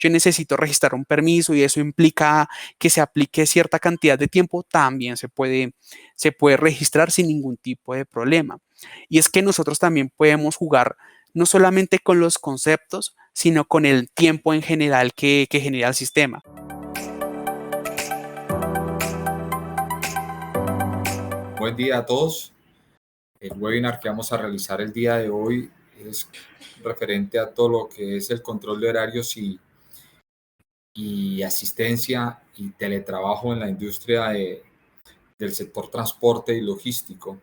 yo necesito registrar un permiso y eso implica que se aplique cierta cantidad de tiempo, también se puede registrar sin ningún tipo de problema. Y es que nosotros también podemos jugar no solamente con los conceptos, sino con el tiempo en general que genera el sistema. Buen día a todos. El webinar que vamos a realizar el día de hoy es referente a todo lo que es el control de horarios y asistencia y teletrabajo en la industria del sector transporte y logístico.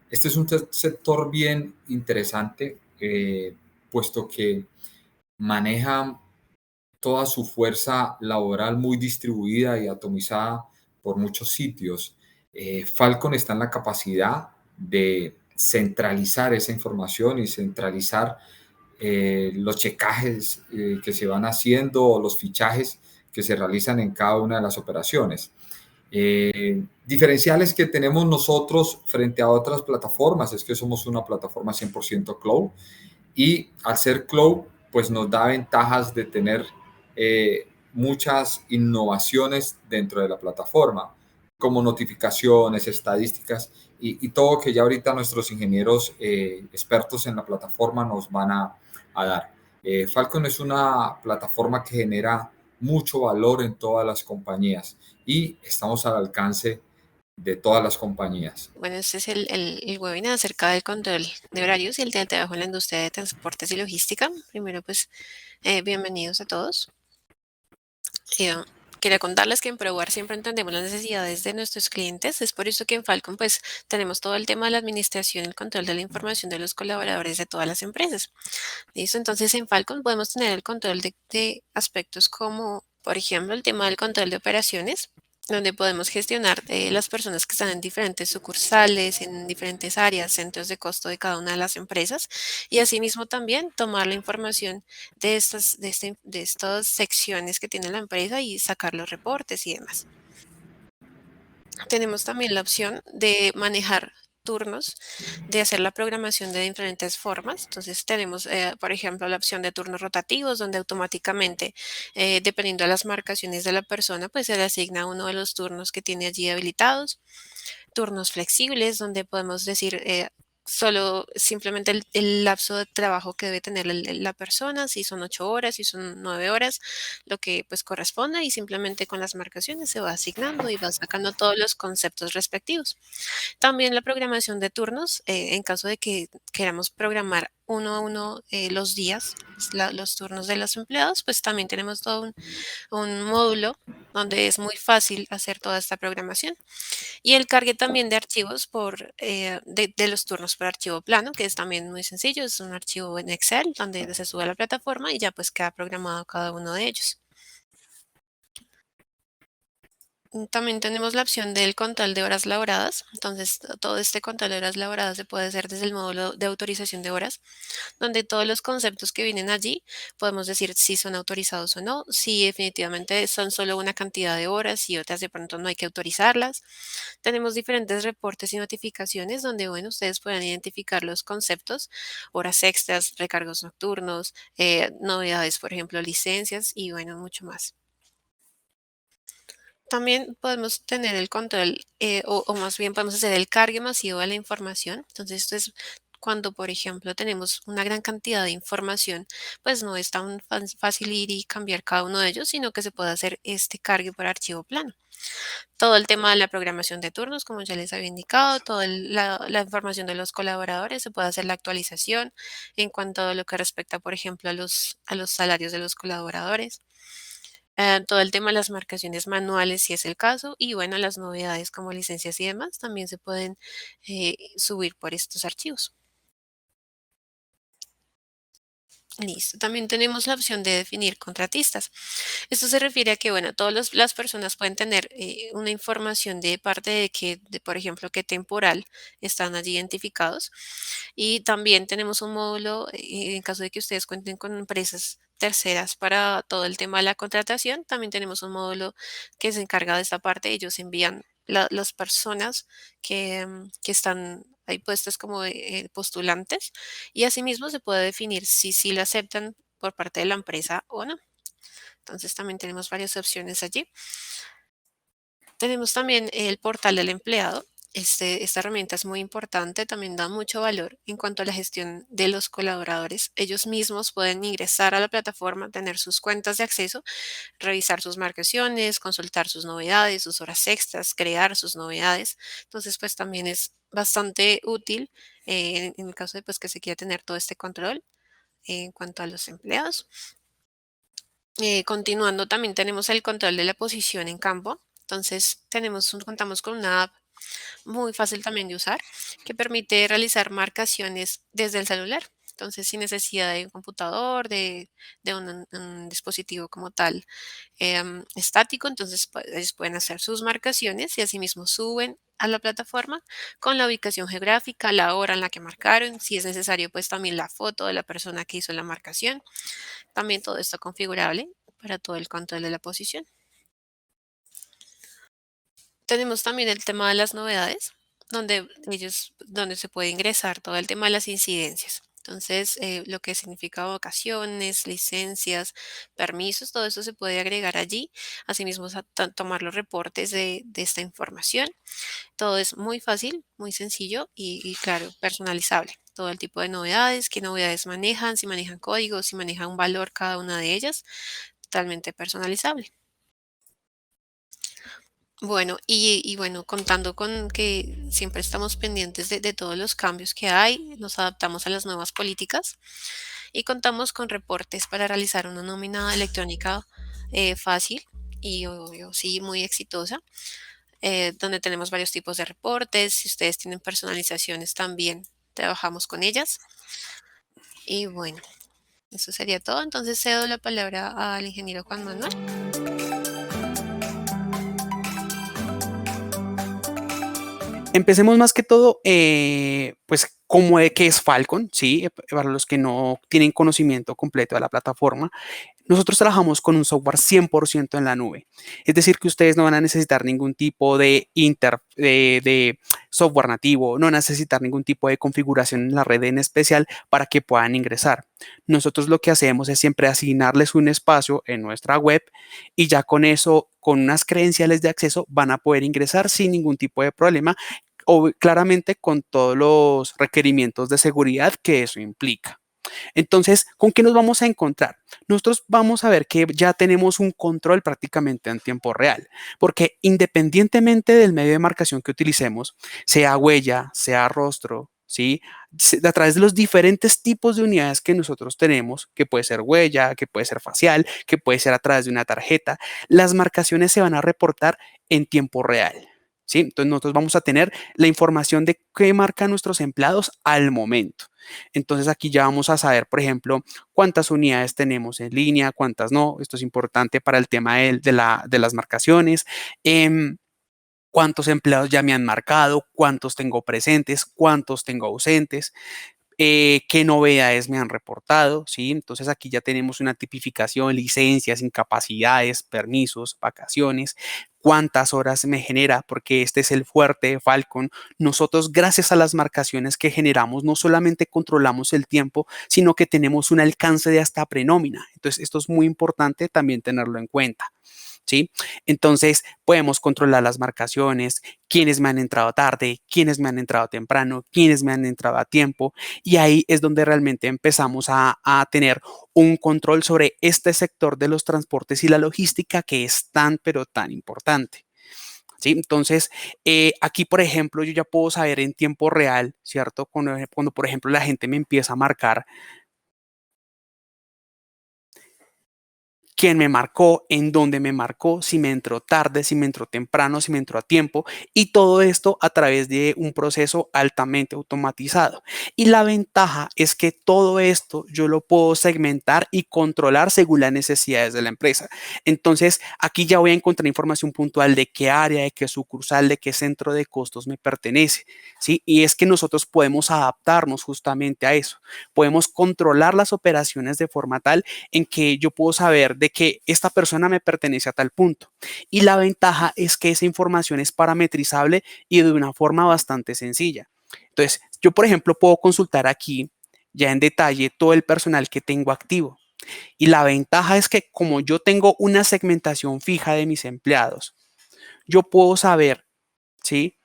Este es un sector bien interesante, puesto que maneja toda su fuerza laboral muy distribuida y atomizada por muchos sitios. Falcon está en la capacidad de centralizar esa información y centralizar los checajes que se van haciendo o los fichajes que se realizan en cada una de las operaciones. Diferenciales que tenemos nosotros frente a otras plataformas es que somos una plataforma 100% cloud y al ser cloud pues nos da ventajas de tener muchas innovaciones dentro de la plataforma, como notificaciones, estadísticas y todo que ya ahorita nuestros ingenieros expertos en la plataforma nos van a dar. Falcon es una plataforma que genera mucho valor en todas las compañías y estamos al alcance de todas las compañías. Bueno, este es el webinar acerca del control de horarios y el teletrabajo en la industria de transportes y logística. Primero, pues, bienvenidos a todos. Eh, Quería contarles que en Probar siempre entendemos las necesidades de nuestros clientes. Es por eso que en Falcon, pues, tenemos todo el tema de la administración y el control de la información de los colaboradores de todas las empresas. ¿Listo? Entonces, en Falcon podemos tener el control de aspectos como, por ejemplo, el tema del control de operaciones, donde podemos gestionar las personas que están en diferentes sucursales, en diferentes áreas, centros de costo de cada una de las empresas, y asimismo también tomar la información de estas secciones que tiene la empresa y sacar los reportes y demás. Tenemos también la opción de manejar turnos, de hacer la programación de diferentes formas. Entonces tenemos, por ejemplo, la opción de turnos rotativos, donde automáticamente, dependiendo de las marcaciones de la persona, pues se le asigna uno de los turnos que tiene allí habilitados. Turnos flexibles, donde podemos decir solo simplemente el lapso de trabajo que debe tener la persona, si son 8 horas, si son 9 horas, lo que pues corresponda y simplemente con las marcaciones se va asignando y va sacando todos los conceptos respectivos. También la programación de turnos, en caso de que queramos programar uno a uno los días, los turnos de los empleados, pues también tenemos todo un módulo donde es muy fácil hacer toda esta programación. Y el cargue también de archivos de los turnos por archivo plano, que es también muy sencillo, es un archivo en Excel donde se sube a la plataforma y ya pues queda programado cada uno de ellos. También tenemos la opción del control de horas laboradas. Entonces, todo este control de horas laboradas se puede hacer desde el módulo de autorización de horas, donde todos los conceptos que vienen allí podemos decir si son autorizados o no, si definitivamente son solo una cantidad de horas y otras de pronto no hay que autorizarlas. Tenemos diferentes reportes y notificaciones donde, bueno, ustedes pueden identificar los conceptos, horas extras, recargos nocturnos, novedades, por ejemplo, licencias y, bueno, mucho más. También podemos tener el control, o más bien podemos hacer el cargue masivo de la información. Entonces, esto es cuando, por ejemplo, tenemos una gran cantidad de información, pues no es tan fácil ir y cambiar cada uno de ellos, sino que se puede hacer este cargue por archivo plano. Todo el tema de la programación de turnos, como ya les había indicado, toda la información de los colaboradores, se puede hacer la actualización en cuanto a lo que respecta, por ejemplo, a los salarios de los colaboradores. Todo el tema de las marcaciones manuales, si es el caso, y bueno, las novedades como licencias y demás también se pueden subir por estos archivos. Listo. También tenemos la opción de definir contratistas. Esto se refiere a que, bueno, todas las personas pueden tener una información de parte por ejemplo, qué temporal están allí identificados. Y también tenemos un módulo, en caso de que ustedes cuenten con empresas terceras para todo el tema de la contratación, también tenemos un módulo que se encarga de esta parte. Ellos envían las personas que están ahí puestas como postulantes y asimismo se puede definir si la aceptan por parte de la empresa o no. Entonces también tenemos varias opciones allí. Tenemos también el portal del empleado. Esta herramienta es muy importante, también da mucho valor en cuanto a la gestión de los colaboradores. Ellos mismos pueden ingresar a la plataforma, tener sus cuentas de acceso, revisar sus marcaciones, consultar sus novedades, sus horas extras, crear sus novedades. Entonces, pues también es bastante útil en el caso de pues, que se quiera tener todo este control en cuanto a los empleados. Continuando, también tenemos el control de la posición en campo. Entonces, contamos con una app muy fácil también de usar que permite realizar marcaciones desde el celular. Entonces, sin necesidad de un computador, de un dispositivo como tal estático, entonces ellos pueden hacer sus marcaciones y asimismo suben a la plataforma con la ubicación geográfica, la hora en la que marcaron, si es necesario, pues también la foto de la persona que hizo la marcación. También todo esto configurable para todo el control de la posición. Tenemos también el tema de las novedades, donde se puede ingresar todo el tema de las incidencias. Entonces, lo que significa vacaciones, licencias, permisos, todo eso se puede agregar allí. Asimismo, tomar los reportes de esta información. Todo es muy fácil, muy sencillo y claro, personalizable. Todo el tipo de novedades, qué novedades manejan, si manejan códigos, si manejan un valor cada una de ellas, totalmente personalizable. Bueno, y bueno, contando con que siempre estamos pendientes de todos los cambios que hay, nos adaptamos a las nuevas políticas y contamos con reportes para realizar una nómina electrónica fácil y obvio, sí, muy exitosa, donde tenemos varios tipos de reportes. Si ustedes tienen personalizaciones también, trabajamos con ellas. Y bueno, eso sería todo. Entonces cedo la palabra al ingeniero Juan Manuel. Empecemos más que todo, pues, como de qué es Falcon, ¿sí? Para los que no tienen conocimiento completo de la plataforma, nosotros trabajamos con un software 100% en la nube. Es decir, que ustedes no van a necesitar ningún tipo de software nativo, no van a necesitar ningún tipo de configuración en la red en especial para que puedan ingresar. Nosotros lo que hacemos es siempre asignarles un espacio en nuestra web y ya con eso, con unas credenciales de acceso, van a poder ingresar sin ningún tipo de problema o claramente con todos los requerimientos de seguridad que eso implica. Entonces, ¿con qué nos vamos a encontrar? Nosotros vamos a ver que ya tenemos un control prácticamente en tiempo real, porque independientemente del medio de marcación que utilicemos, sea huella, sea rostro, ¿sí? A través de los diferentes tipos de unidades que nosotros tenemos, que puede ser huella, que puede ser facial, que puede ser a través de una tarjeta, las marcaciones se van a reportar en tiempo real. ¿Sí? Entonces nosotros vamos a tener la información de qué marcan nuestros empleados al momento. Entonces aquí ya vamos a saber, por ejemplo, cuántas unidades tenemos en línea, cuántas no. Esto es importante para el tema de las marcaciones. Cuántos empleados ya me han marcado, cuántos tengo presentes, cuántos tengo ausentes, qué novedades me han reportado, ¿sí? Entonces aquí ya tenemos una tipificación, licencias, incapacidades, permisos, vacaciones, cuántas horas me genera, porque este es el fuerte de Falcon. Nosotros, gracias a las marcaciones que generamos, no solamente controlamos el tiempo, sino que tenemos un alcance de hasta prenómina. Entonces, esto es muy importante también tenerlo en cuenta. ¿Sí? Entonces podemos controlar las marcaciones, quiénes me han entrado tarde, quiénes me han entrado temprano, quiénes me han entrado a tiempo, y ahí es donde realmente empezamos a tener un control sobre este sector de los transportes y la logística que es tan, pero tan importante. ¿Sí? Entonces, aquí, por ejemplo, yo ya puedo saber en tiempo real, ¿cierto? Cuando, por ejemplo, la gente me empieza a marcar quién me marcó, en dónde me marcó, si me entró tarde, si me entró temprano, si me entró a tiempo, y todo esto a través de un proceso altamente automatizado. Y la ventaja es que todo esto yo lo puedo segmentar y controlar según las necesidades de la empresa. Entonces, aquí ya voy a encontrar información puntual de qué área, de qué sucursal, de qué centro de costos me pertenece, ¿sí? Y es que nosotros podemos adaptarnos justamente a eso. Podemos controlar las operaciones de forma tal en que yo puedo saber de que esta persona me pertenece a tal punto. Y la ventaja es que esa información es parametrizable y de una forma bastante sencilla. Entonces, yo, por ejemplo, puedo consultar aquí ya en detalle todo el personal que tengo activo. Y la ventaja es que como yo tengo una segmentación fija de mis empleados, yo puedo saber, ¿sí?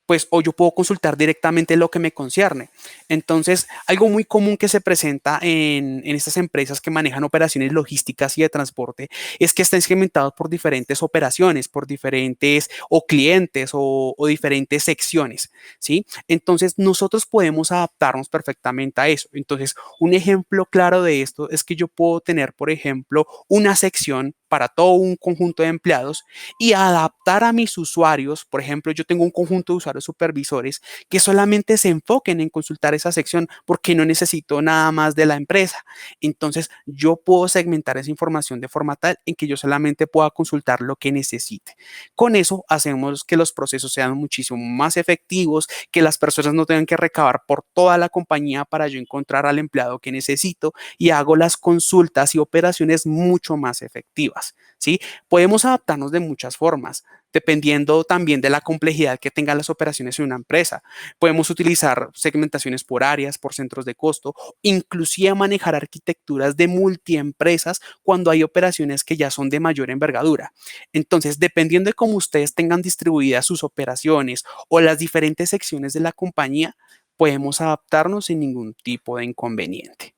Pues o yo puedo consultar directamente lo que me concierne. Entonces, algo muy común que se presenta en estas empresas que manejan operaciones logísticas y de transporte es que están segmentados por diferentes operaciones, por diferentes o clientes o diferentes secciones, ¿sí? Entonces, nosotros podemos adaptarnos perfectamente a eso. Entonces, un ejemplo claro de esto es que yo puedo tener, por ejemplo, una sección para todo un conjunto de empleados y adaptar a mis usuarios. Por ejemplo, yo tengo un conjunto de usuarios supervisores que solamente se enfoquen en consultar esa sección porque no necesito nada más de la empresa. Entonces, yo puedo segmentar esa información de forma tal en que yo solamente pueda consultar lo que necesite. Con eso hacemos que los procesos sean muchísimo más efectivos, que las personas no tengan que recabar por toda la compañía para yo encontrar al empleado que necesito y hago las consultas y operaciones mucho más efectivas, ¿sí? Podemos adaptarnos de muchas formas, dependiendo también de la complejidad que tengan las operaciones en una empresa. Podemos utilizar segmentaciones por áreas, por centros de costo, inclusive manejar arquitecturas de multiempresas cuando hay operaciones que ya son de mayor envergadura. Entonces, dependiendo de cómo ustedes tengan distribuidas sus operaciones o las diferentes secciones de la compañía, podemos adaptarnos sin ningún tipo de inconveniente.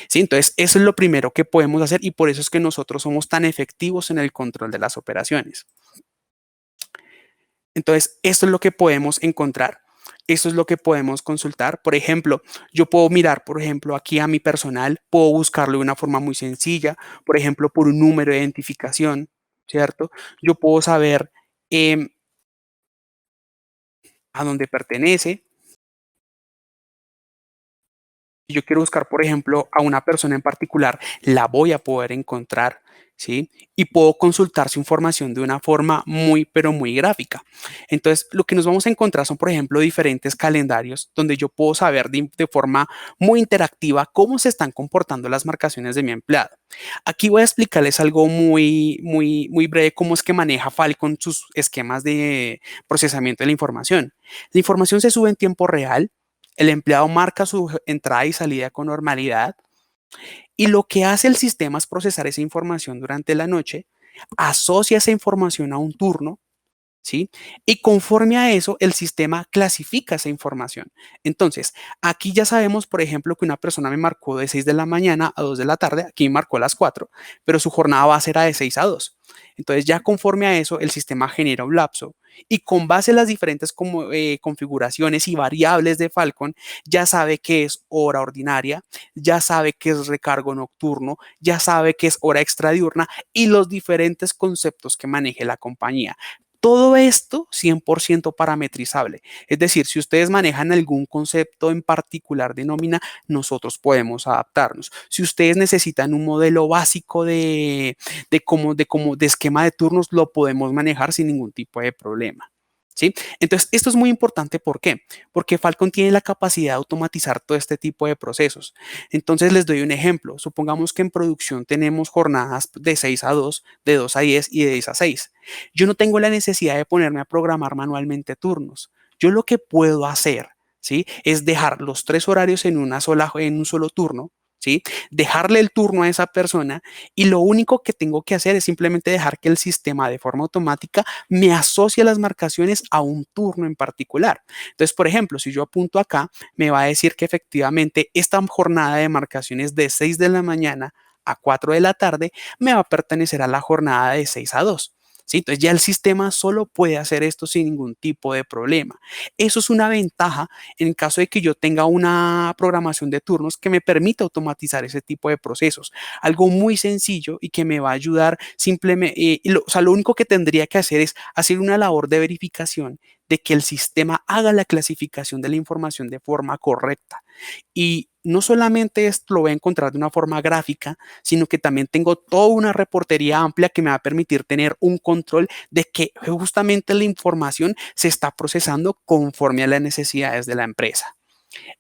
Sí, entonces eso es lo primero que podemos hacer y por eso es que nosotros somos tan efectivos en el control de las operaciones. Entonces, esto es lo que podemos encontrar. Esto es lo que podemos consultar. Por ejemplo, yo puedo mirar, por ejemplo, aquí a mi personal, puedo buscarlo de una forma muy sencilla, por ejemplo, por un número de identificación, ¿cierto? Yo puedo saber em, a dónde pertenece. Si yo quiero buscar, por ejemplo, a una persona en particular, la voy a poder encontrar, ¿sí? Y puedo consultar su información de una forma muy, pero muy gráfica. Entonces, lo que nos vamos a encontrar son, por ejemplo, diferentes calendarios donde yo puedo saber de forma muy interactiva cómo se están comportando las marcaciones de mi empleado. Aquí voy a explicarles algo muy breve, cómo es que maneja Falcon sus esquemas de procesamiento de la información. La información se sube en tiempo real. El empleado marca su entrada y salida con normalidad y lo que hace el sistema es procesar esa información durante la noche, asocia esa información a un turno, ¿sí? Y conforme a eso, el sistema clasifica esa información. Entonces, aquí ya sabemos, por ejemplo, que una persona me marcó de 6 de la mañana a 2 de la tarde, aquí me marcó a las 4, pero su jornada va a ser de 6 a 2. Entonces, ya conforme a eso, el sistema genera un lapso y con base en las diferentes configuraciones y variables de Falcon, ya sabe que es hora ordinaria, ya sabe que es recargo nocturno, ya sabe que es hora extradiurna y los diferentes conceptos que maneje la compañía. Todo esto 100% parametrizable. Es decir, si ustedes manejan algún concepto en particular de nómina, nosotros podemos adaptarnos. Si ustedes necesitan un modelo básico de esquema de turnos, lo podemos manejar sin ningún tipo de problema. ¿Sí? Entonces, esto es muy importante. ¿Por qué? Porque Falcon tiene la capacidad de automatizar todo este tipo de procesos. Entonces, les doy un ejemplo. Supongamos que en producción tenemos jornadas de 6 a 2, de 2 a 10 y de 10 a 6. Yo no tengo la necesidad de ponerme a programar manualmente turnos. Yo lo que puedo hacer, ¿sí? Es dejar los 3 horarios en un solo turno, ¿sí? Dejarle el turno a esa persona y lo único que tengo que hacer es simplemente dejar que el sistema de forma automática me asocie las marcaciones a un turno en particular. Entonces, por ejemplo, si yo apunto acá, me va a decir que efectivamente esta jornada de marcaciones de 6 de la mañana a 4 de la tarde me va a pertenecer a la jornada de 6 a 2. ¿Sí? Entonces ya el sistema solo puede hacer esto sin ningún tipo de problema. Eso es una ventaja en caso de que yo tenga una programación de turnos que me permita automatizar ese tipo de procesos. Algo muy sencillo y que me va a ayudar simplemente, o sea, lo único que tendría que hacer es hacer una labor de verificación de que el sistema haga la clasificación de la información de forma correcta. Y no solamente esto lo voy a encontrar de una forma gráfica, sino que también tengo toda una reportería amplia que me va a permitir tener un control de que justamente la información se está procesando conforme a las necesidades de la empresa.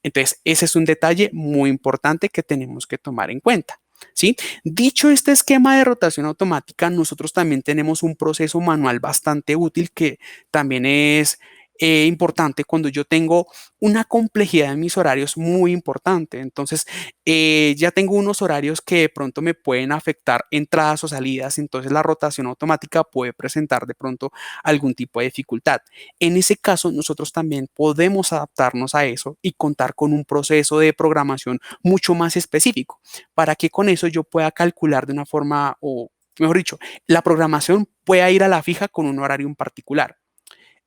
Entonces, ese es un detalle muy importante que tenemos que tomar en cuenta. ¿Sí? Dicho este esquema de rotación automática, nosotros también tenemos un proceso manual bastante útil que también es importante cuando yo tengo una complejidad en mis horarios muy importante. Entonces, ya tengo unos horarios que de pronto me pueden afectar entradas o salidas, entonces la rotación automática puede presentar de pronto algún tipo de dificultad. En ese caso, nosotros también podemos adaptarnos a eso y contar con un proceso de programación mucho más específico para que con eso yo pueda calcular de una forma, o mejor dicho, la programación pueda ir a la fija con un horario en particular.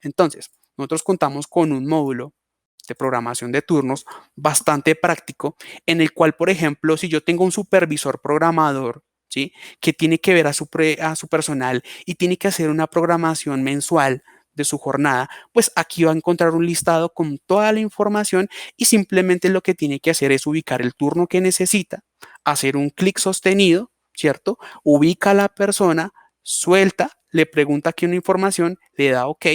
Entonces, nosotros contamos con un módulo de programación de turnos bastante práctico en el cual, por ejemplo, si yo tengo un supervisor programador, ¿sí? Que tiene que ver a su personal y tiene que hacer una programación mensual de su jornada, pues aquí va a encontrar un listado con toda la información y simplemente lo que tiene que hacer es ubicar el turno que necesita, hacer un clic sostenido, ¿cierto? Ubica a la persona, suelta, le pregunta aquí una información, le da OK,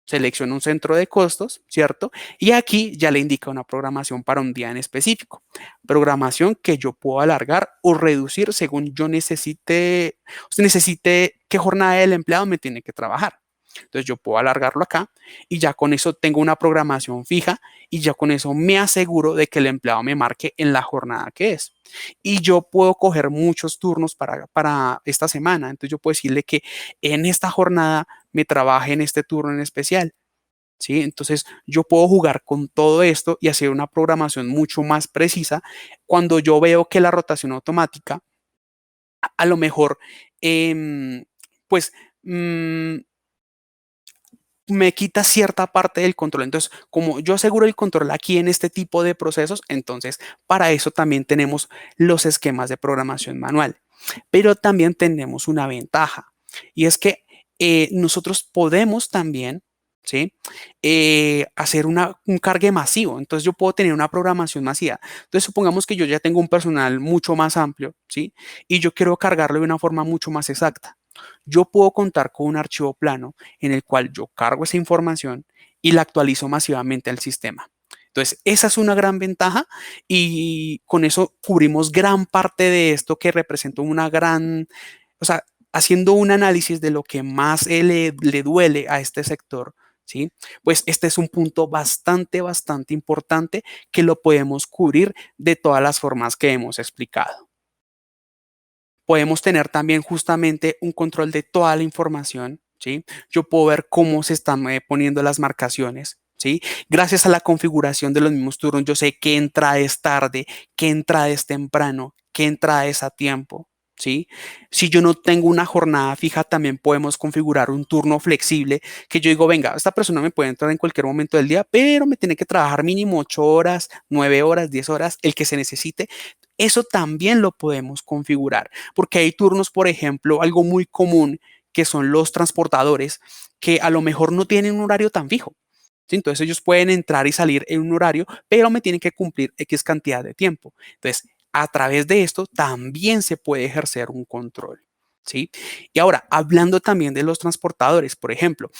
selecciona un centro de costos, ¿cierto? Y aquí ya le indica una programación para un día en específico. Programación que yo puedo alargar o reducir según yo necesite qué jornada del empleado me tiene que trabajar. Entonces yo puedo alargarlo acá y ya con eso tengo una programación fija y ya con eso me aseguro de que el empleado me marque en la jornada que es. Y yo puedo coger muchos turnos para esta semana. Entonces yo puedo decirle que en esta jornada me trabaje en este turno en especial. ¿Sí? Entonces yo puedo jugar con todo esto y hacer una programación mucho más precisa cuando yo veo que la rotación automática a lo mejor pues mm, me quita cierta parte del control. Entonces, como yo aseguro el control aquí en este tipo de procesos, entonces para eso también tenemos los esquemas de programación manual. Pero también tenemos una ventaja y es que nosotros podemos también, ¿sí? Hacer un cargue masivo. Entonces yo puedo tener una programación masiva. Entonces supongamos que yo ya tengo un personal mucho más amplio, ¿sí? Y yo quiero cargarlo de una forma mucho más exacta. Yo puedo contar con un archivo plano en el cual yo cargo esa información y la actualizo masivamente al sistema. Entonces, esa es una gran ventaja y con eso cubrimos gran parte de esto que representa una gran, o sea, haciendo un análisis de lo que más le duele a este sector, ¿sí? Pues este es un punto bastante importante que lo podemos cubrir de todas las formas que hemos explicado. Podemos tener también justamente un control de toda la información, ¿sí? Yo puedo ver cómo se están poniendo las marcaciones, ¿sí? Gracias a la configuración de los mismos turnos, yo sé qué entrada es tarde, qué entrada es temprano, qué entrada es a tiempo, ¿sí? Si yo no tengo una jornada fija, también podemos configurar un turno flexible que yo digo, venga, esta persona me puede entrar en cualquier momento del día, pero me tiene que trabajar mínimo 8 horas, 9 horas, 10 horas, el que se necesite. Eso también lo podemos configurar, porque hay turnos, por ejemplo, algo muy común que son los transportadores, que a lo mejor no tienen un horario tan fijo. ¿Sí? Entonces ellos pueden entrar y salir en un horario, pero me tienen que cumplir X cantidad de tiempo. Entonces, a través de esto también se puede ejercer un control. ¿Sí? Y ahora, hablando también de los transportadores, por ejemplo,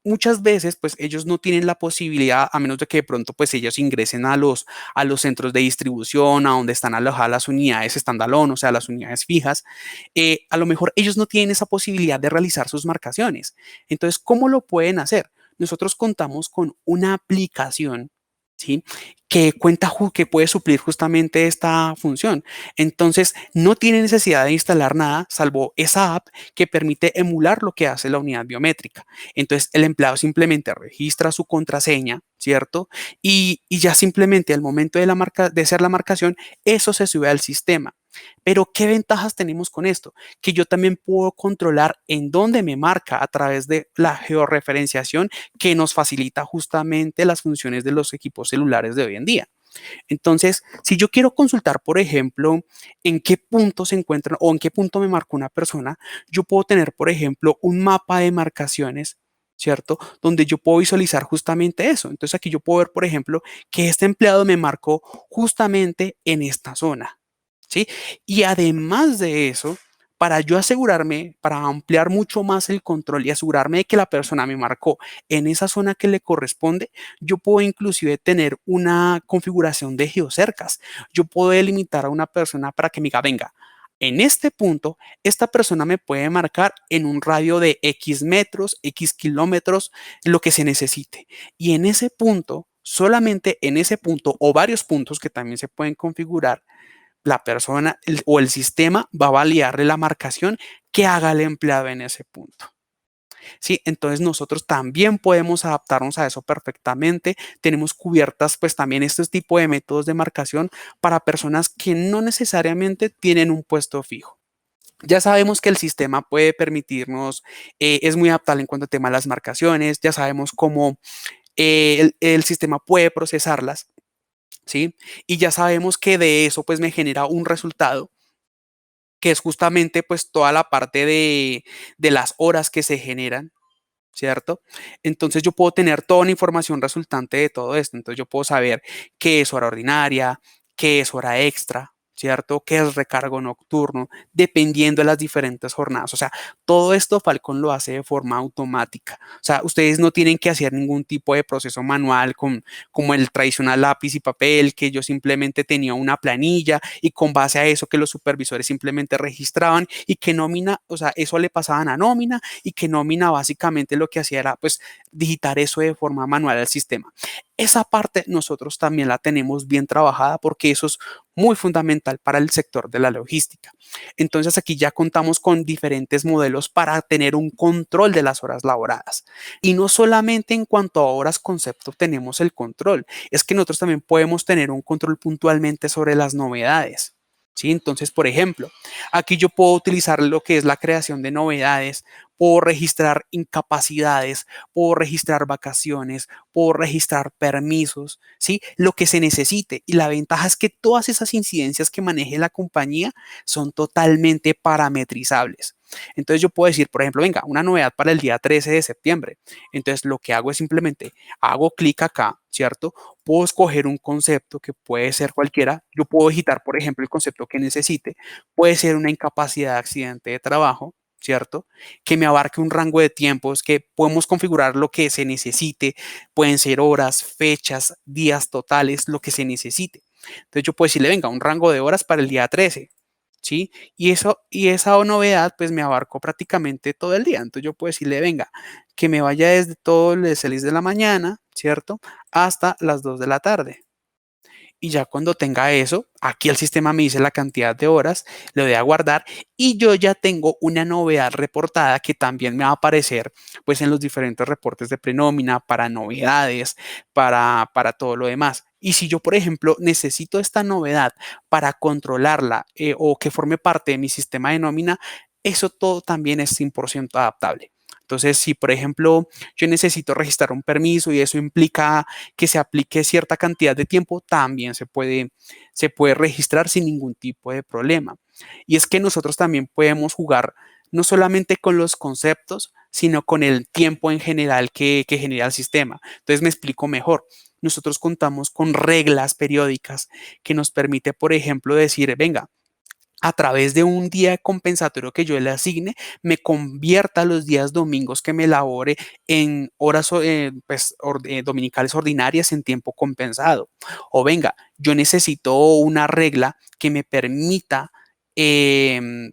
muchas veces pues ellos no tienen la posibilidad, a menos de que de pronto pues ellos ingresen a los centros de distribución, a donde están alojadas las unidades standalone, o sea, las unidades fijas, a lo mejor ellos no tienen esa posibilidad de realizar sus marcaciones. Entonces, ¿cómo lo pueden hacer? Nosotros contamos con una aplicación, ¿sí? Que puede suplir justamente esta función. Entonces, no tiene necesidad de instalar nada, salvo esa app que permite emular lo que hace la unidad biométrica. Entonces, el empleado simplemente registra su contraseña, ¿cierto? Y ya simplemente al momento de hacer la marcación, eso se sube al sistema. Pero, ¿qué ventajas tenemos con esto? Que yo también puedo controlar en dónde me marca a través de la georreferenciación que nos facilita justamente las funciones de los equipos celulares de hoy en día. Entonces, si yo quiero consultar, por ejemplo, en qué punto se encuentran o en qué punto me marcó una persona, yo puedo tener, por ejemplo, un mapa de marcaciones, ¿cierto? Donde yo puedo visualizar justamente eso. Entonces, aquí yo puedo ver, por ejemplo, que este empleado me marcó justamente en esta zona, ¿sí? Y además de eso, para yo asegurarme, para ampliar mucho más el control y asegurarme de que la persona me marcó en esa zona que le corresponde, yo puedo inclusive tener una configuración de geocercas. Yo puedo delimitar a una persona para que me diga, venga, En este punto, esta persona me puede marcar en un radio de X metros, X kilómetros, lo que se necesite. Y en ese punto, solamente en ese punto o varios puntos que también se pueden configurar, la persona o el sistema va a validarle la marcación que haga el empleado en ese punto. ¿Sí? Entonces nosotros también podemos adaptarnos a eso perfectamente. Tenemos cubiertas pues también este tipo de métodos de marcación para personas que no necesariamente tienen un puesto fijo. Ya sabemos que el sistema puede permitirnos, es muy adaptable en cuanto al tema de las marcaciones, ya sabemos cómo el sistema puede procesarlas, ¿sí? Y ya sabemos que de eso pues me genera un resultado que es justamente pues toda la parte de las horas que se generan, ¿cierto? Entonces yo puedo tener toda la información resultante de todo esto. Entonces yo puedo saber qué es hora ordinaria, qué es hora extra, ¿cierto? ¿Qué es recargo nocturno? Dependiendo de las diferentes jornadas. O sea, todo esto Falcon lo hace de forma automática. O sea, ustedes no tienen que hacer ningún tipo de proceso manual como el tradicional lápiz y papel, que yo simplemente tenía una planilla y con base a eso que los supervisores simplemente registraban y que nómina, o sea, eso le pasaban a nómina y que nómina básicamente lo que hacía era pues digitar eso de forma manual al sistema. Esa parte nosotros también la tenemos bien trabajada porque eso es muy fundamental para el sector de la logística. Entonces aquí ya contamos con diferentes modelos para tener un control de las horas laboradas. Y no solamente en cuanto a horas concepto tenemos el control, es que nosotros también podemos tener un control puntualmente sobre las novedades. ¿Sí? Entonces, por ejemplo, aquí yo puedo utilizar lo que es la creación de novedades, puedo registrar incapacidades, puedo registrar vacaciones, puedo registrar permisos, ¿sí? Lo que se necesite. Y la ventaja es que todas esas incidencias que maneje la compañía son totalmente parametrizables. Entonces yo puedo decir, por ejemplo, venga, una novedad para el día 13 de septiembre. Entonces lo que hago es simplemente hago clic acá, ¿cierto? Puedo escoger un concepto que puede ser cualquiera. Yo puedo digitar, por ejemplo, el concepto que necesite. Puede ser una incapacidad de accidente de trabajo, ¿cierto? Que me abarque un rango de tiempos que podemos configurar lo que se necesite. Pueden ser horas, fechas, días totales, lo que se necesite. Entonces yo puedo decirle, venga, un rango de horas para el día 13. ¿Sí? Y esa novedad pues me abarcó prácticamente todo el día. Entonces yo puedo decirle, venga, que me vaya desde todo el 6 de la mañana, ¿cierto? Hasta las 2 de la tarde. Y ya cuando tenga eso, aquí el sistema me dice la cantidad de horas, le doy a guardar y yo ya tengo una novedad reportada que también me va a aparecer pues en los diferentes reportes de prenómina para novedades, para todo lo demás. Y si yo, por ejemplo, necesito esta novedad para controlarla o que forme parte de mi sistema de nómina, eso todo también es 100% adaptable. Entonces, si por ejemplo yo necesito registrar un permiso y eso implica que se aplique cierta cantidad de tiempo, también se puede registrar sin ningún tipo de problema. Y es que nosotros también podemos jugar no solamente con los conceptos, sino con el tiempo en general que genera el sistema. Entonces me explico mejor. Nosotros contamos con reglas periódicas que nos permite, por ejemplo, decir, venga, a través de un día compensatorio que yo le asigne, me convierta los días domingos que me labore en horas pues, dominicales ordinarias en tiempo compensado. O venga, yo necesito una regla que me permita em,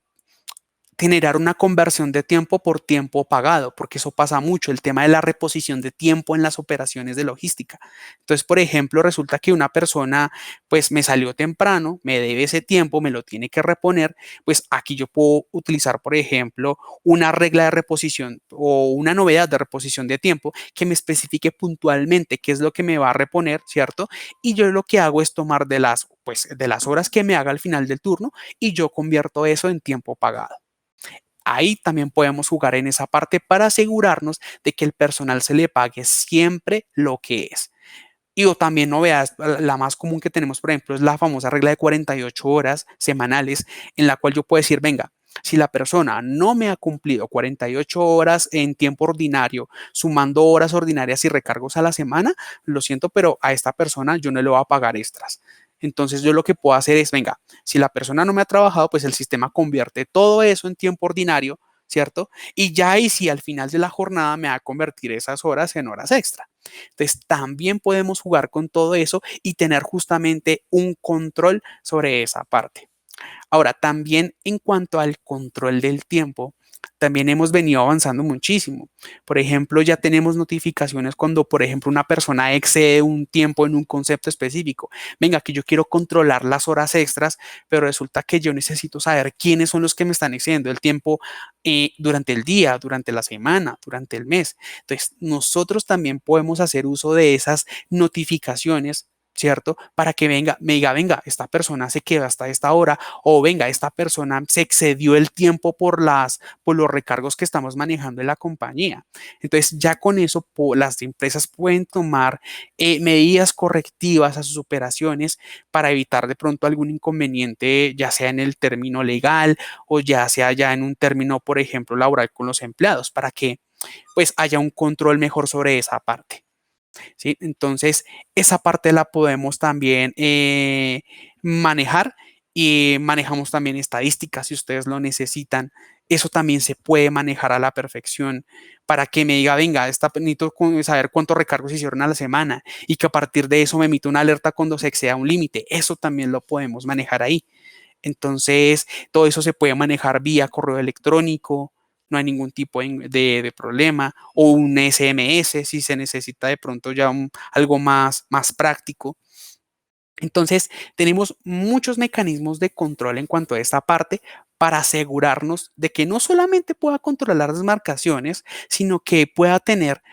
generar una conversión de tiempo por tiempo pagado, porque eso pasa mucho, el tema de la reposición de tiempo en las operaciones de logística. Entonces, por ejemplo, resulta que una persona pues me salió temprano, me debe ese tiempo, me lo tiene que reponer, pues aquí yo puedo utilizar, por ejemplo, una regla de reposición o una novedad de reposición de tiempo que me especifique puntualmente qué es lo que me va a reponer, ¿cierto? Y yo lo que hago es tomar de las horas que me haga al final del turno y yo convierto eso en tiempo pagado. Ahí también podemos jugar en esa parte para asegurarnos de que el personal se le pague siempre lo que es. Y o también novedades, la más común que tenemos, por ejemplo, es la famosa regla de 48 horas semanales, en la cual yo puedo decir, venga, si la persona no me ha cumplido 48 horas en tiempo ordinario, sumando horas ordinarias y recargos a la semana, lo siento, pero a esta persona yo no le voy a pagar extras. Entonces yo lo que puedo hacer es, venga, si la persona no me ha trabajado, pues el sistema convierte todo eso en tiempo ordinario, ¿cierto? Y ya ahí sí al final de la jornada me va a convertir esas horas en horas extra. Entonces también podemos jugar con todo eso y tener justamente un control sobre esa parte. Ahora, también en cuanto al control del tiempo, también hemos venido avanzando muchísimo. Por ejemplo, ya tenemos notificaciones cuando, por ejemplo, una persona excede un tiempo en un concepto específico. Venga, que yo quiero controlar las horas extras, pero resulta que yo necesito saber quiénes son los que me están excediendo el tiempo durante el día, durante la semana, durante el mes. Entonces, nosotros también podemos hacer uso de esas notificaciones, ¿cierto? Para que venga, me diga, venga, esta persona se quedó hasta esta hora o venga, esta persona se excedió el tiempo por los recargos que estamos manejando en la compañía. Entonces, ya con eso las empresas pueden tomar medidas correctivas a sus operaciones para evitar de pronto algún inconveniente, ya sea en el término legal o ya sea ya en un término, por ejemplo, laboral con los empleados, para que pues haya un control mejor sobre esa parte. ¿Sí? Entonces, esa parte la podemos también manejar y manejamos también estadísticas si ustedes lo necesitan. Eso también se puede manejar a la perfección para que me diga, venga, necesito saber cuántos recargos se hicieron a la semana y que a partir de eso me emita una alerta cuando se exceda un límite. Eso también lo podemos manejar ahí. Entonces, todo eso se puede manejar vía correo electrónico, no hay ningún tipo de problema, o un SMS si se necesita de pronto ya algo más práctico. Entonces, tenemos muchos mecanismos de control en cuanto a esta parte para asegurarnos de que no solamente pueda controlar las marcaciones, sino que pueda tener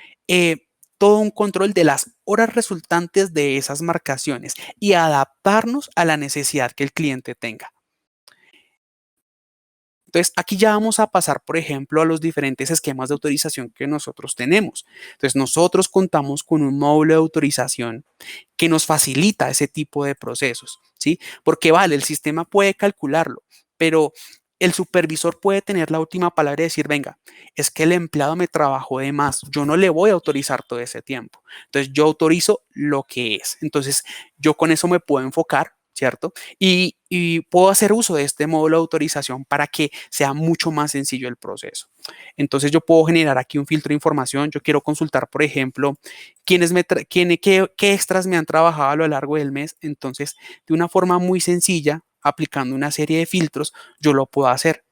todo un control de las horas resultantes de esas marcaciones y adaptarnos a la necesidad que el cliente tenga. Entonces, aquí ya vamos a pasar, por ejemplo, a los diferentes esquemas de autorización que nosotros tenemos. Entonces, nosotros contamos con un módulo de autorización que nos facilita ese tipo de procesos, ¿sí? Porque vale, el sistema puede calcularlo, pero el supervisor puede tener la última palabra y decir, venga, es que el empleado me trabajó de más, yo no le voy a autorizar todo ese tiempo. Entonces, yo autorizo lo que es. Entonces, yo con eso me puedo enfocar, ¿cierto? Y puedo hacer uso de este módulo de autorización para que sea mucho más sencillo el proceso. Entonces yo puedo generar aquí un filtro de información. Yo quiero consultar, por ejemplo, qué extras me han trabajado a lo largo del mes. Entonces, de una forma muy sencilla, aplicando una serie de filtros, yo lo puedo hacer.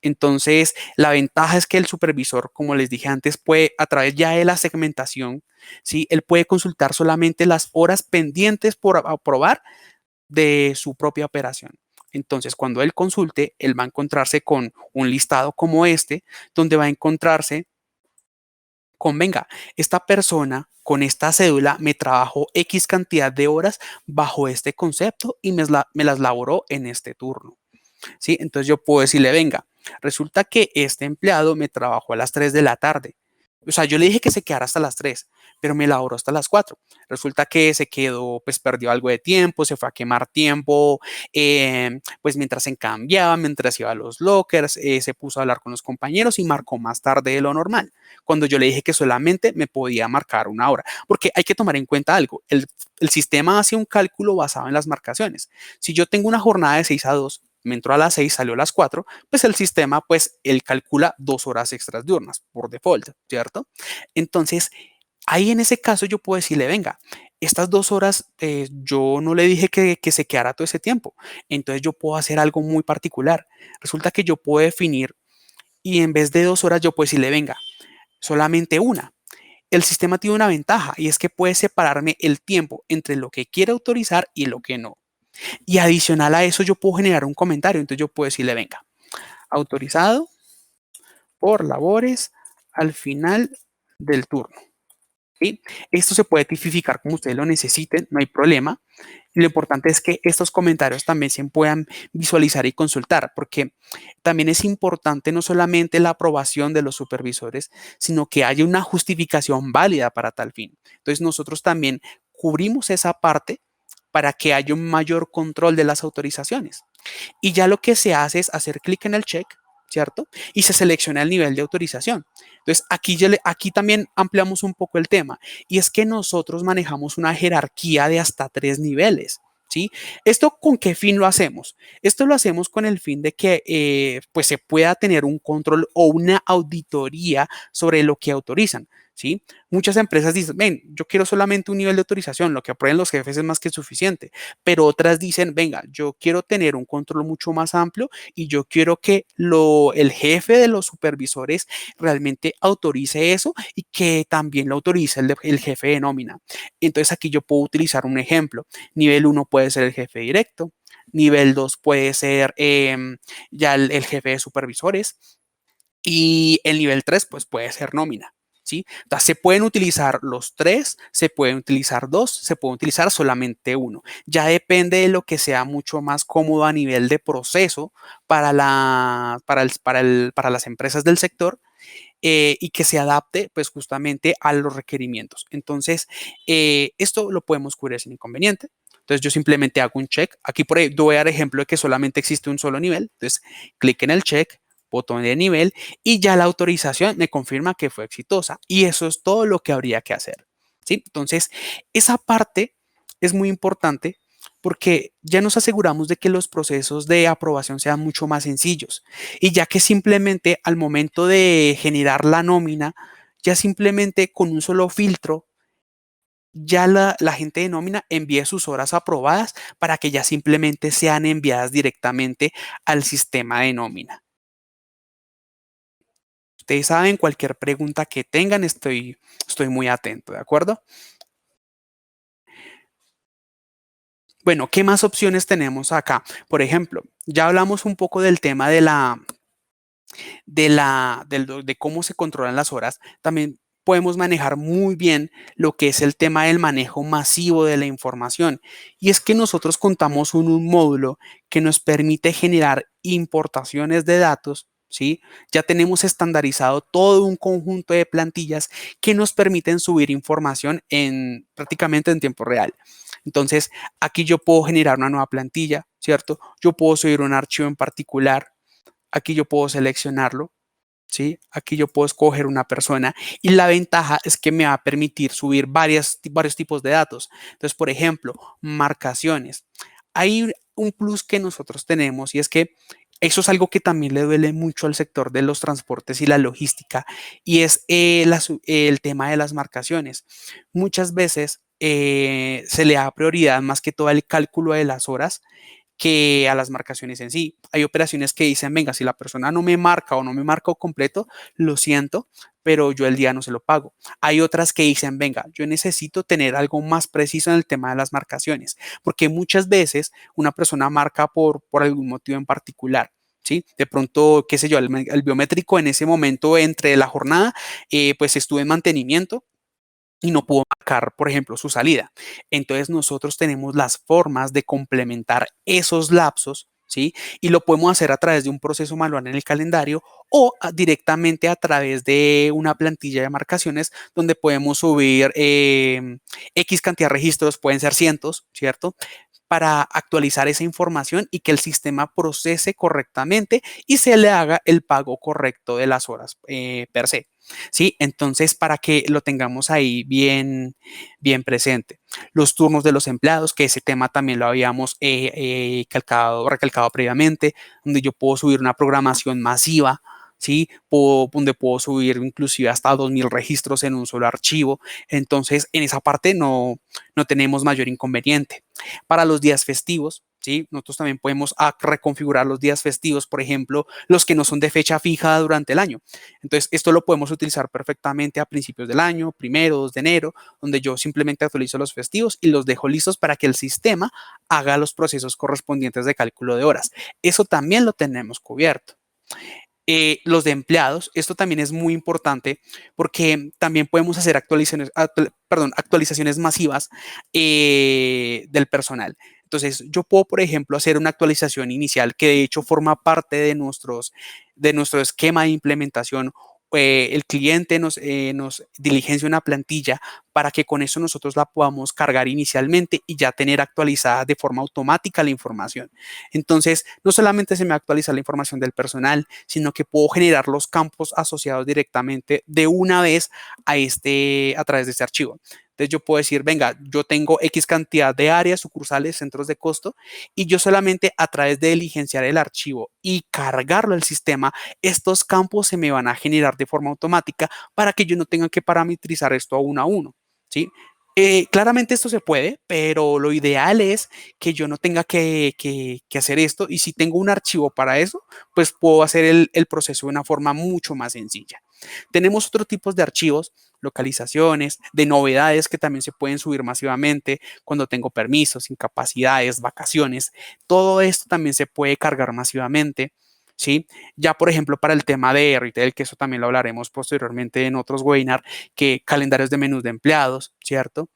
Entonces, la ventaja es que el supervisor, como les dije antes, puede, a través ya de la segmentación, ¿sí? Él puede consultar solamente las horas pendientes por aprobar de su propia operación. Entonces, cuando él consulte, él va a encontrarse con un listado como este, donde va a encontrarse con, venga, esta persona con esta cédula me trabajó X cantidad de horas bajo este concepto y me las laboró en este turno. ¿Sí? Entonces yo puedo decirle, venga, resulta que este empleado me trabajó a las 3 de la tarde. O sea, yo le dije que se quedara hasta las 3, pero me laboró hasta las 4. Resulta que se quedó, pues perdió algo de tiempo, se fue a quemar tiempo, pues mientras se cambiaba, mientras iba a los lockers, se puso a hablar con los compañeros y marcó más tarde de lo normal, cuando yo le dije que solamente me podía marcar una hora. Porque hay que tomar en cuenta algo, el sistema hace un cálculo basado en las marcaciones. Si yo tengo una jornada de 6 a 2, me entró a las 6, salió a las 4, pues el sistema, pues él calcula 2 horas extras diurnas por default, ¿cierto? Entonces, ahí en ese caso yo puedo decirle, venga, estas 2 horas yo no le dije que se quedara todo ese tiempo. Entonces yo puedo hacer algo muy particular. Resulta que yo puedo definir y en vez de 2 horas yo puedo decirle, venga, solamente una. El sistema tiene una ventaja y es que puede separarme el tiempo entre lo que quiere autorizar y lo que no. Y adicional a eso, yo puedo generar un comentario. Entonces yo puedo decirle, venga, autorizado por labores al final del turno. ¿Sí? Esto se puede tipificar como ustedes lo necesiten, no hay problema. Y lo importante es que estos comentarios también se puedan visualizar y consultar, porque también es importante no solamente la aprobación de los supervisores, sino que haya una justificación válida para tal fin. Entonces nosotros también cubrimos esa parte para que haya un mayor control de las autorizaciones. Y ya lo que se hace es hacer clic en el check, ¿cierto? Y se selecciona el nivel de autorización. Entonces, aquí también ampliamos un poco el tema. Y es que nosotros manejamos una jerarquía de hasta 3 niveles. ¿Sí? ¿Esto con qué fin lo hacemos? Esto lo hacemos con el fin de que pues se pueda tener un control o una auditoría sobre lo que autorizan. ¿sí? Muchas empresas dicen, ven, yo quiero solamente un nivel de autorización, lo que aprueben los jefes es más que suficiente, pero otras dicen, venga, yo quiero tener un control mucho más amplio y yo quiero que el jefe de los supervisores realmente autorice eso y que también lo autorice el jefe de nómina. Entonces aquí yo puedo utilizar un ejemplo. Nivel 1 puede ser el jefe directo, nivel 2 puede ser ya el jefe de supervisores y el nivel 3 pues puede ser nómina. ¿Sí? Entonces, se pueden utilizar los tres, se pueden utilizar dos, se puede utilizar solamente uno. Ya depende de lo que sea mucho más cómodo a nivel de proceso para las empresas del sector y que se adapte pues justamente a los requerimientos. Entonces, esto lo podemos cubrir sin inconveniente. Entonces, yo simplemente hago un check. Aquí por ahí voy a dar ejemplo de que solamente existe un solo nivel. Entonces, clic en el check, botón de nivel y ya la autorización me confirma que fue exitosa. Y eso es todo lo que habría que hacer. ¿Sí? Entonces, esa parte es muy importante porque ya nos aseguramos de que los procesos de aprobación sean mucho más sencillos. Y ya que simplemente al momento de generar la nómina, ya simplemente con un solo filtro, ya la gente de nómina envíe sus horas aprobadas para que ya simplemente sean enviadas directamente al sistema de nómina. Ustedes saben, cualquier pregunta que tengan, estoy muy atento, ¿de acuerdo? Bueno, ¿qué más opciones tenemos acá? Por ejemplo, ya hablamos un poco del tema de cómo se controlan las horas. También podemos manejar muy bien lo que es el tema del manejo masivo de la información. Y es que nosotros contamos con un módulo que nos permite generar importaciones de datos. ¿Sí? Ya tenemos estandarizado todo un conjunto de plantillas que nos permiten subir información prácticamente en tiempo real. Entonces, aquí yo puedo generar una nueva plantilla, ¿cierto? Yo puedo subir un archivo en particular. Aquí yo puedo seleccionarlo, ¿sí? Aquí yo puedo escoger una persona y la ventaja es que me va a permitir subir varios tipos de datos. Entonces, por ejemplo, marcaciones. Hay un plus que nosotros tenemos y es que eso es algo que también le duele mucho al sector de los transportes y la logística y es el tema de las marcaciones. Muchas veces se le da prioridad más que todo al cálculo de las horas que a las marcaciones en sí. Hay operaciones que dicen, venga, si la persona no me marca o no me marca completo, lo siento, pero yo el día no se lo pago. Hay otras que dicen, venga, yo necesito tener algo más preciso en el tema de las marcaciones, porque muchas veces una persona marca por algún motivo en particular. ¿Sí? De pronto, qué sé yo, el biométrico en ese momento entre la jornada, pues estuvo en mantenimiento y no pudo marcar, por ejemplo, su salida. Entonces nosotros tenemos las formas de complementar esos lapsos, ¿sí? Y lo podemos hacer a través de un proceso manual en el calendario o directamente a través de una plantilla de marcaciones donde podemos subir X cantidad de registros, pueden ser cientos, ¿cierto? Para actualizar esa información y que el sistema procese correctamente y se le haga el pago correcto de las horas per se. ¿Sí? Entonces, para que lo tengamos ahí bien presente. Los turnos de los empleados, que ese tema también lo habíamos recalcado previamente, donde yo puedo subir una programación masiva, ¿sí? Donde puedo subir inclusive hasta 2000 registros en un solo archivo. Entonces, en esa parte no tenemos mayor inconveniente. Para los días festivos, ¿sí? Nosotros también podemos reconfigurar los días festivos, por ejemplo, los que no son de fecha fija durante el año. Entonces, esto lo podemos utilizar perfectamente a principios del año, 1, 2 de enero, donde yo simplemente actualizo los festivos y los dejo listos para que el sistema haga los procesos correspondientes de cálculo de horas. Eso también lo tenemos cubierto. Los de empleados, esto también es muy importante porque también podemos hacer actualizaciones masivas del personal. Entonces, yo puedo, por ejemplo, hacer una actualización inicial que de hecho forma parte de nuestro esquema de implementación. El cliente nos diligencia una plantilla para que con eso nosotros la podamos cargar inicialmente y ya tener actualizada de forma automática la información. Entonces, no solamente se me actualiza la información del personal, sino que puedo generar los campos asociados directamente de una vez a través de este archivo. Entonces yo puedo decir, venga, yo tengo X cantidad de áreas, sucursales, centros de costo, y yo solamente a través de diligenciar el archivo y cargarlo al sistema, estos campos se me van a generar de forma automática para que yo no tenga que parametrizar esto uno a uno, ¿sí? Claramente esto se puede, pero lo ideal es que yo no tenga que hacer esto, y si tengo un archivo para eso, pues puedo hacer el proceso de una forma mucho más sencilla. Tenemos otros tipos de archivos, localizaciones, de novedades que también se pueden subir masivamente cuando tengo permisos, incapacidades, vacaciones. Todo esto también se puede cargar masivamente, ¿sí? Ya, por ejemplo, para el tema de retail, que eso también lo hablaremos posteriormente en otros webinars, que calendarios de menús de empleados, ¿cierto?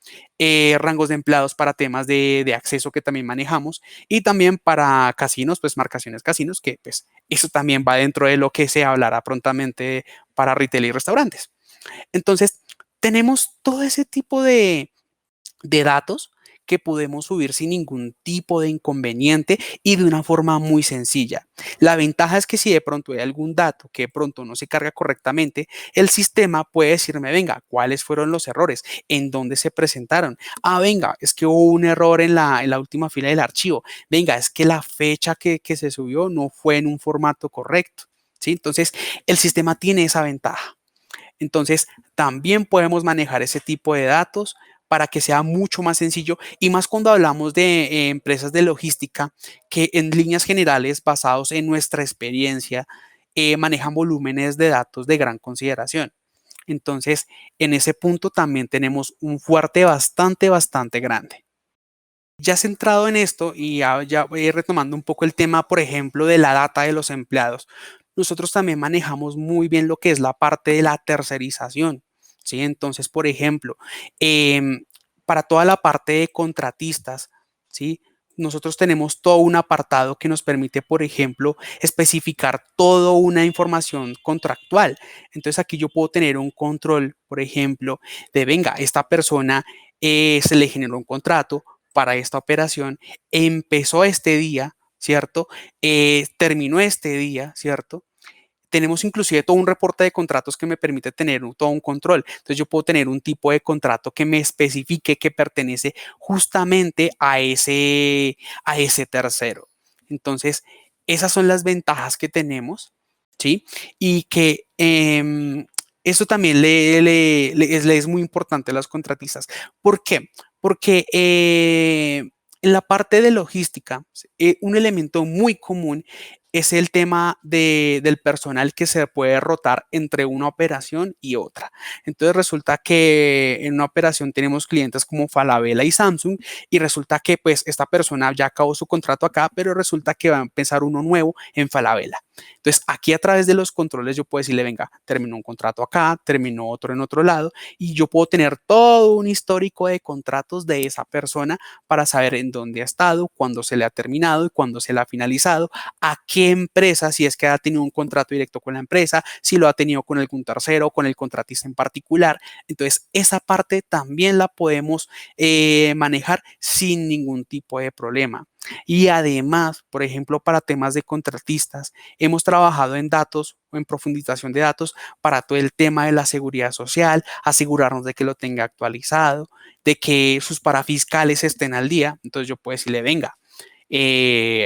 Rangos de empleados para temas de acceso que también manejamos, y también para casinos, pues marcaciones casinos, que pues eso también va dentro de lo que se hablará prontamente para retail y restaurantes. Entonces, tenemos todo ese tipo de datos que podemos subir sin ningún tipo de inconveniente y de una forma muy sencilla. La ventaja es que si de pronto hay algún dato que de pronto no se carga correctamente, el sistema puede decirme, venga, ¿cuáles fueron los errores? ¿En dónde se presentaron? Ah, venga, es que hubo un error en la última fila del archivo. Venga, es que la fecha que se subió no fue en un formato correcto, ¿sí? Entonces, el sistema tiene esa ventaja. Entonces, también podemos manejar ese tipo de datos para que sea mucho más sencillo, y más cuando hablamos de empresas de logística que en líneas generales, basados en nuestra experiencia, manejan volúmenes de datos de gran consideración. Entonces, en ese punto también tenemos un fuerte bastante grande. Ya centrado en esto y ya voy a ir retomando un poco el tema, por ejemplo, de la data de los empleados. Nosotros también manejamos muy bien lo que es la parte de la tercerización, ¿sí? Entonces, por ejemplo, em, para toda la parte de contratistas, ¿sí? Nosotros tenemos todo un apartado que nos permite, por ejemplo, especificar toda una información contractual. Entonces, aquí yo puedo tener un control, por ejemplo, de, venga, esta persona se le generó un contrato para esta operación, empezó este día, ¿cierto? Terminó este día, ¿cierto? Tenemos inclusive todo un reporte de contratos que me permite tener todo un control. Entonces yo puedo tener un tipo de contrato que me especifique que pertenece justamente a ese tercero. Entonces, esas son las ventajas que tenemos, ¿sí? Y que eso también le es muy importante a los contratistas. ¿Por qué? Porque en la parte de logística, un elemento muy común es el tema del personal que se puede rotar entre una operación y otra. Entonces resulta que en una operación tenemos clientes como Falabella y Samsung, y resulta que pues esta persona ya acabó su contrato acá, pero resulta que va a empezar uno nuevo en Falabella. Entonces aquí a través de los controles yo puedo decirle, venga, terminó un contrato acá, terminó otro en otro lado, y yo puedo tener todo un histórico de contratos de esa persona para saber en dónde ha estado, cuándo se le ha terminado y cuándo se le ha finalizado, a qué empresa, si es que ha tenido un contrato directo con la empresa, si lo ha tenido con algún tercero, con el contratista en particular. Entonces, esa parte también la podemos manejar sin ningún tipo de problema. Y además, por ejemplo, para temas de contratistas, hemos trabajado en datos o en profundización de datos para todo el tema de la seguridad social, asegurarnos de que lo tenga actualizado, de que sus parafiscales estén al día. Entonces yo puedo decirle, venga,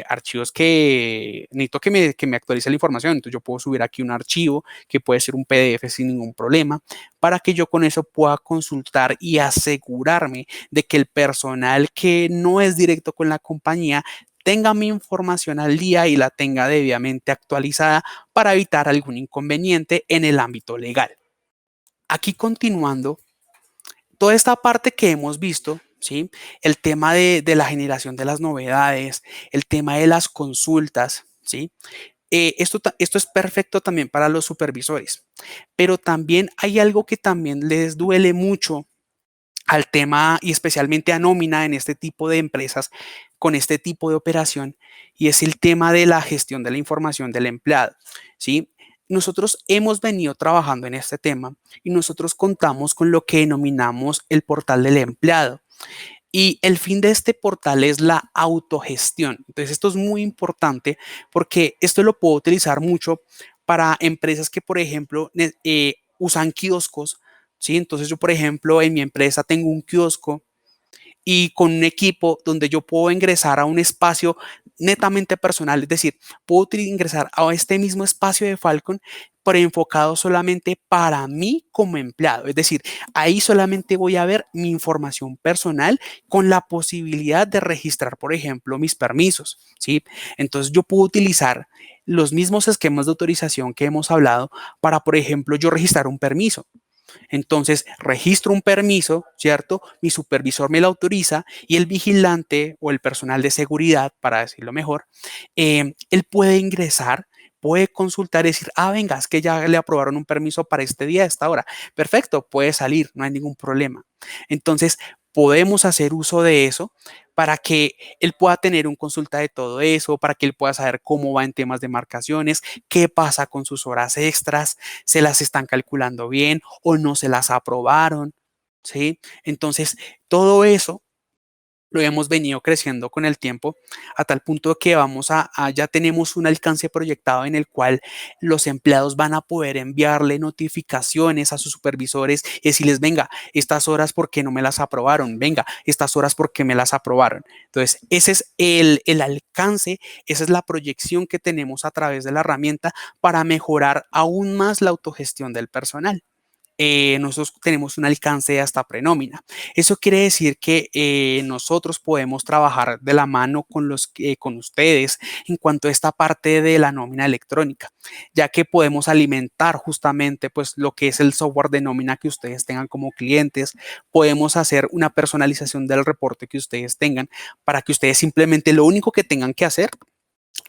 archivos que necesito que me actualice la información. Entonces yo puedo subir aquí un archivo que puede ser un PDF sin ningún problema, para que yo con eso pueda consultar y asegurarme de que el personal que no es directo con la compañía tenga mi información al día y la tenga debidamente actualizada para evitar algún inconveniente en el ámbito legal. Aquí continuando, toda esta parte que hemos visto, ¿sí? El tema de la generación de las novedades, el tema de las consultas, ¿sí? Esto es perfecto también para los supervisores, pero también hay algo que también les duele mucho al tema, y especialmente a nómina en este tipo de empresas con este tipo de operación, y es el tema de la gestión de la información del empleado, ¿sí? Nosotros hemos venido trabajando en este tema y nosotros contamos con lo que denominamos el portal del empleado. Y el fin de este portal es la autogestión. Entonces, esto es muy importante porque esto lo puedo utilizar mucho para empresas que, por ejemplo, usan kioscos ¿sí? Entonces yo, por ejemplo, en mi empresa tengo un kiosco y con un equipo donde yo puedo ingresar a un espacio netamente personal, es decir, puedo ingresar a este mismo espacio de Falcon, pero enfocado solamente para mí como empleado. Es decir, ahí solamente voy a ver mi información personal con la posibilidad de registrar, por ejemplo, mis permisos, ¿sí? Entonces yo puedo utilizar los mismos esquemas de autorización que hemos hablado para, por ejemplo, yo registrar un permiso. Entonces, registro un permiso, ¿cierto? Mi supervisor me lo autoriza y el vigilante o el personal de seguridad, para decirlo mejor, él puede ingresar, puede consultar y decir, venga, es que ya le aprobaron un permiso para este día, a esta hora. Perfecto, puede salir, no hay ningún problema. Entonces, podemos hacer uso de eso para que él pueda tener un consulta de todo eso, para que él pueda saber cómo va en temas de marcaciones, qué pasa con sus horas extras, se las están calculando bien o no se las aprobaron, ¿sí? Entonces, todo eso lo hemos venido creciendo con el tiempo a tal punto que ya tenemos un alcance proyectado en el cual los empleados van a poder enviarle notificaciones a sus supervisores y decirles, venga, estas horas porque no me las aprobaron, venga, estas horas porque me las aprobaron. Entonces, ese es el alcance, esa es la proyección que tenemos a través de la herramienta para mejorar aún más la autogestión del personal. Nosotros tenemos un alcance hasta prenómina. Eso quiere decir que nosotros podemos trabajar de la mano con ustedes en cuanto a esta parte de la nómina electrónica, ya que podemos alimentar justamente pues lo que es el software de nómina que ustedes tengan como clientes. Podemos hacer una personalización del reporte que ustedes tengan para que ustedes simplemente lo único que tengan que hacer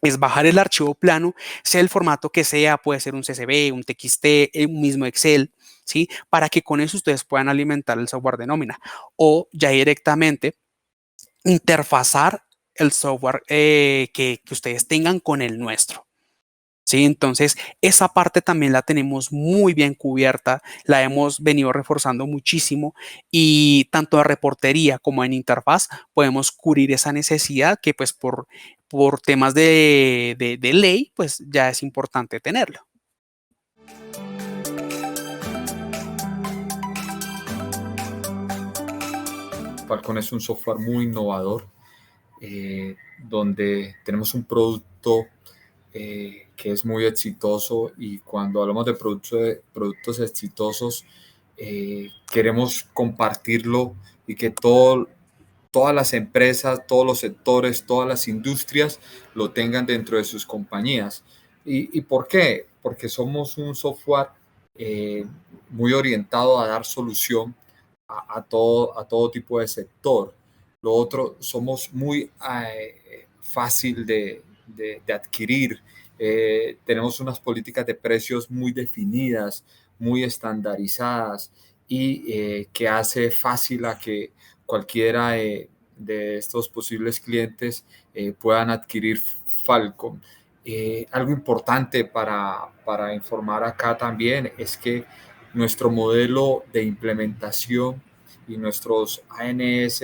es bajar el archivo plano, sea el formato que sea, puede ser un CSV, un TXT, un mismo Excel, ¿sí? Para que con eso ustedes puedan alimentar el software de nómina o ya directamente interfazar el software que ustedes tengan con el nuestro. ¿Sí? Entonces, esa parte también la tenemos muy bien cubierta, la hemos venido reforzando muchísimo y tanto en reportería como en interfaz podemos cubrir esa necesidad que pues por temas de ley pues ya es importante tenerlo. Falcon es un software muy innovador, donde tenemos un producto que es muy exitoso, y cuando hablamos de productos exitosos, queremos compartirlo y que todas las empresas, todos los sectores, todas las industrias lo tengan dentro de sus compañías. ¿Y por qué? Porque somos un software eh, muy orientado a dar solución a todo tipo de sector. Lo otro, somos muy fácil de adquirir. Tenemos unas políticas de precios muy definidas, muy estandarizadas, y que hace fácil a que cualquiera de estos posibles clientes puedan adquirir Falcon. Algo importante para informar acá también es que nuestro modelo de implementación y nuestros ANS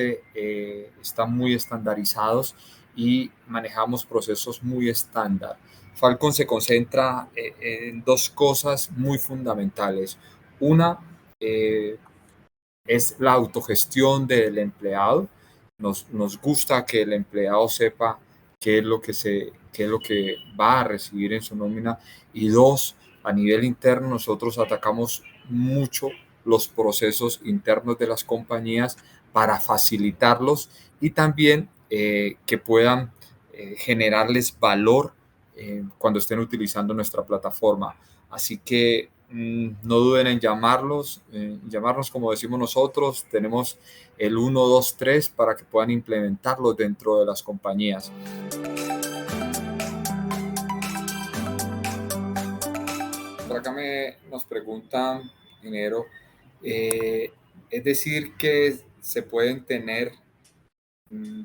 están muy estandarizados y manejamos procesos muy estándar. Falcon se concentra en dos cosas muy fundamentales. Una es la autogestión del empleado. Nos gusta que el empleado sepa qué es lo que va a recibir en su nómina. Y dos, a nivel interno, nosotros atacamos mucho los procesos internos de las compañías para facilitarlos y también que puedan generarles valor cuando estén utilizando nuestra plataforma. Así que no duden en llamarnos como decimos nosotros. Tenemos el 123 para que puedan implementarlo dentro de las compañías. Por acá nos preguntan, ingeniero, es decir, que se pueden tener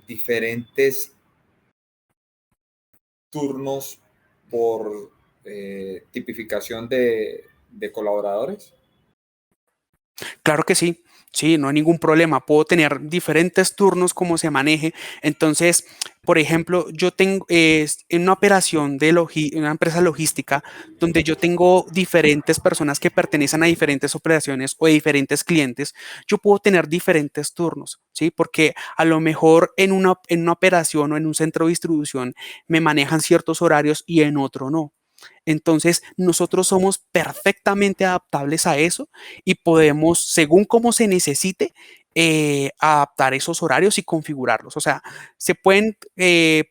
diferentes turnos por tipificación de colaboradores. Claro que sí. Sí, no hay ningún problema. Puedo tener diferentes turnos como se maneje. Entonces, por ejemplo, yo tengo en una operación de una empresa logística donde yo tengo diferentes personas que pertenecen a diferentes operaciones o diferentes clientes, yo puedo tener diferentes turnos, ¿sí? Porque a lo mejor en una operación o en un centro de distribución me manejan ciertos horarios y en otro no. Entonces, nosotros somos perfectamente adaptables a eso y podemos, según cómo se necesite, adaptar esos horarios y configurarlos. O sea, se pueden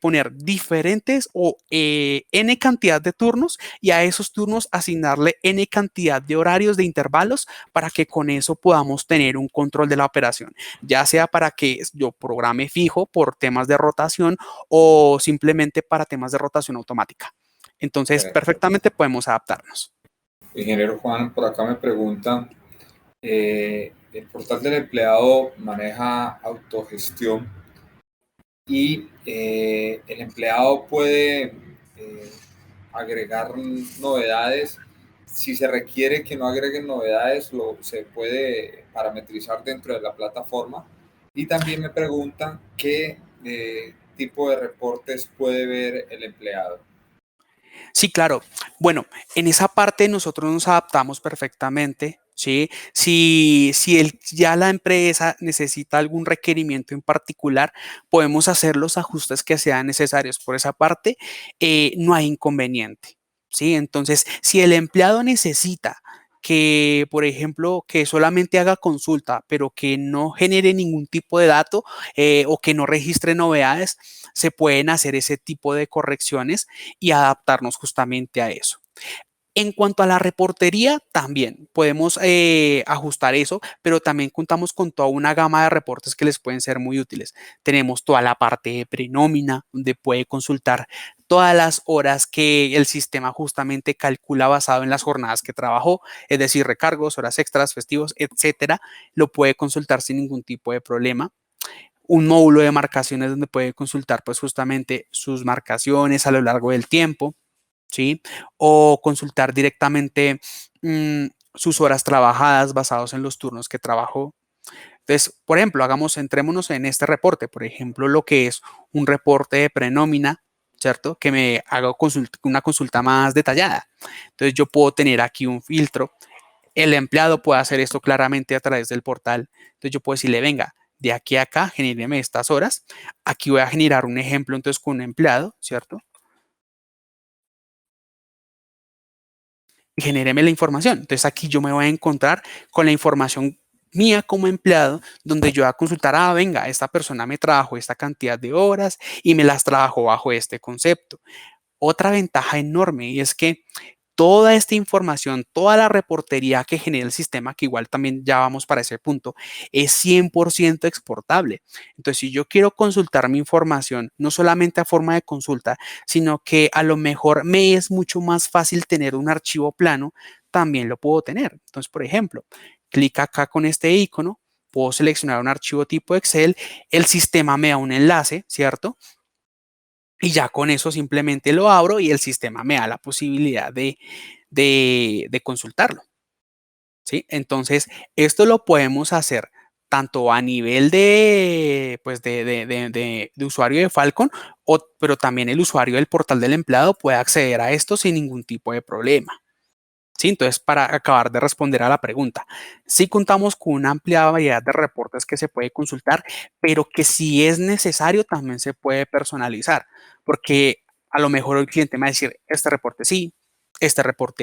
poner diferentes o n cantidad de turnos y a esos turnos asignarle n cantidad de horarios de intervalos para que con eso podamos tener un control de la operación, ya sea para que yo programe fijo por temas de rotación o simplemente para temas de rotación automática. Entonces, Perfecto. perfectamente podemos adaptarnos. Ingeniero Juan, por acá me pregunta, el portal del empleado maneja autogestión y el empleado puede agregar novedades. Si se requiere que no agreguen novedades, se puede parametrizar dentro de la plataforma. Y también me preguntan qué tipo de reportes puede ver el empleado. Sí, claro. Bueno, en esa parte nosotros nos adaptamos perfectamente, ¿sí? Si ya la empresa necesita algún requerimiento en particular, podemos hacer los ajustes que sean necesarios. Por esa parte, no hay inconveniente, ¿sí? Entonces, si el empleado necesita que, por ejemplo, que solamente haga consulta, pero que no genere ningún tipo de dato o que no registre novedades, se pueden hacer ese tipo de correcciones y adaptarnos justamente a eso. En cuanto a la reportería, también podemos ajustar eso, pero también contamos con toda una gama de reportes que les pueden ser muy útiles. Tenemos toda la parte de prenómina, donde puede consultar todas las horas que el sistema justamente calcula basado en las jornadas que trabajó, es decir, recargos, horas extras, festivos, etcétera. Lo puede consultar sin ningún tipo de problema. Un módulo de marcaciones donde puede consultar pues justamente sus marcaciones a lo largo del tiempo, ¿sí? O consultar directamente sus horas trabajadas basados en los turnos que trabajó. Entonces, por ejemplo, centrémonos en este reporte, por ejemplo, lo que es un reporte de prenómina, ¿cierto? Que me haga una consulta más detallada. Entonces, yo puedo tener aquí un filtro. El empleado puede hacer esto claramente a través del portal. Entonces, yo puedo decirle, venga, de aquí a acá, genéreme estas horas. Aquí voy a generar un ejemplo, entonces, con un empleado, ¿cierto? Y genéreme la información. Entonces aquí yo me voy a encontrar con la información mía como empleado, donde yo voy a consultar, venga, esta persona me trabajó esta cantidad de horas y me las trabajó bajo este concepto. Otra ventaja enorme y es que toda esta información, toda la reportería que genera el sistema, que igual también ya vamos para ese punto, es 100% exportable. Entonces, si yo quiero consultar mi información, no solamente a forma de consulta, sino que a lo mejor me es mucho más fácil tener un archivo plano, también lo puedo tener. Entonces, por ejemplo, clic acá con este icono, puedo seleccionar un archivo tipo Excel, el sistema me da un enlace, ¿cierto? Y ya con eso simplemente lo abro y el sistema me da la posibilidad de consultarlo, ¿sí? Entonces, esto lo podemos hacer tanto a nivel de, pues de usuario de Falcon, pero también el usuario del portal del empleado puede acceder a esto sin ningún tipo de problema. Sí, entonces, para acabar de responder a la pregunta, sí contamos con una amplia variedad de reportes que se puede consultar, pero que si es necesario también se puede personalizar, porque a lo mejor el cliente me va a decir, este reporte sí, este reporte